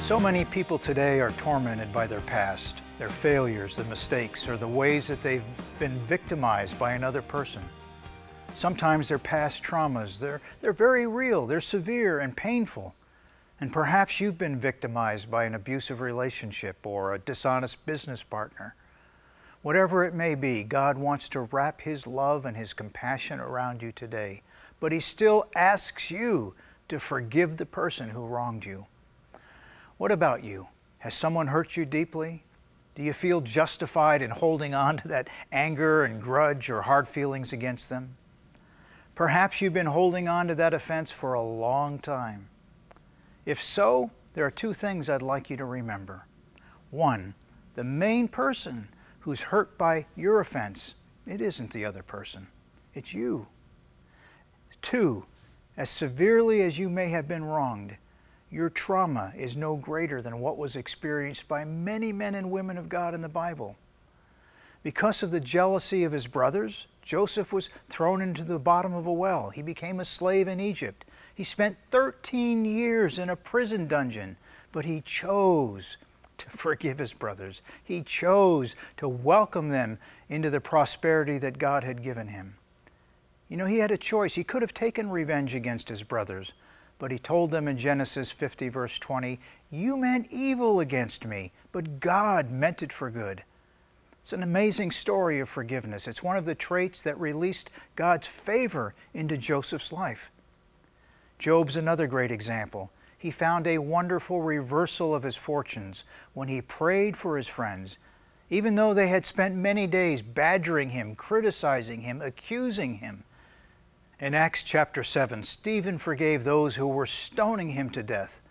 So many people today are tormented by their past, their failures, their mistakes, or the ways that they've been victimized by another person. Sometimes their past traumas, they're very real, they're severe and painful. And perhaps you've been victimized by an abusive relationship or a dishonest business partner. Whatever it may be, God wants to wrap His love and His compassion around you today. But He still asks you to forgive the person who wronged you. What about you? Has someone hurt you deeply? Do you feel justified in holding on to that anger and grudge or hard feelings against them? Perhaps you've been holding on to that offense for a long time. If so, there are two things I'd like you to remember. One, the main person who's hurt by your offense, it isn't the other person, it's you. Two, as severely as you may have been wronged, your trauma is no greater than what was experienced by many men and women of God in the Bible. Because of the jealousy of his brothers, Joseph was thrown into the bottom of a well. He became a slave in Egypt. He spent 13 years in a prison dungeon, but he chose to forgive his brothers. He chose to welcome them into the prosperity that God had given him. You know, he had a choice. He could have taken revenge against his brothers, but he told them in Genesis 50, verse 20, "You meant evil against me, but God meant it for good." It's an amazing story of forgiveness. It's one of the traits that released God's favor into Joseph's life. Job's another great example. He found a wonderful reversal of his fortunes when he prayed for his friends, even though they had spent many days badgering him, criticizing him, accusing him. In Acts chapter 7, Stephen forgave those who were stoning him to death.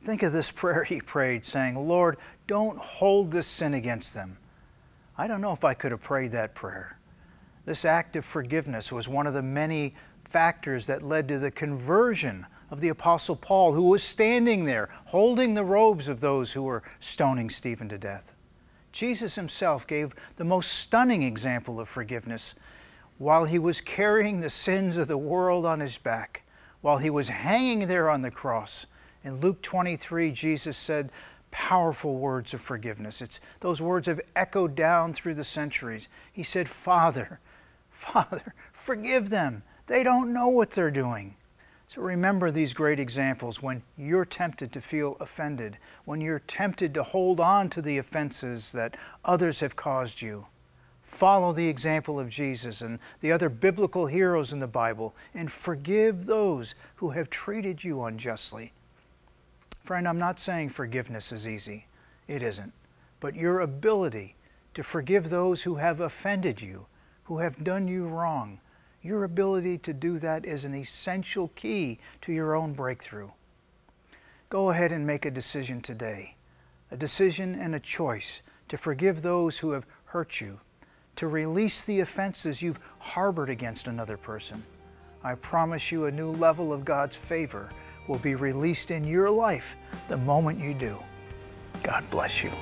Think of this prayer he prayed, saying, "Lord, don't hold this sin against them." I don't know if I could have prayed that prayer. This act of forgiveness was one of the many factors that led to the conversion of the Apostle Paul, who was standing there holding the robes of those who were stoning Stephen to death. Jesus himself gave the most stunning example of forgiveness while he was carrying the sins of the world on his back, while he was hanging there on the cross. In Luke 23, Jesus said powerful words of forgiveness. Those words have echoed down through the centuries. He said, Father, forgive them. They don't know what they're doing." So remember these great examples when you're tempted to feel offended, when you're tempted to hold on to the offenses that others have caused you. Follow the example of Jesus and the other biblical heroes in the Bible and forgive those who have treated you unjustly. Friend, I'm not saying forgiveness is easy. It isn't. But your ability to forgive those who have offended you, who have done you wrong, your ability to do that is an essential key to your own breakthrough. Go ahead and make a decision today, a decision and a choice to forgive those who have hurt you, to release the offenses you've harbored against another person. I promise you a new level of God's favor will be released in your life the moment you do. God bless you.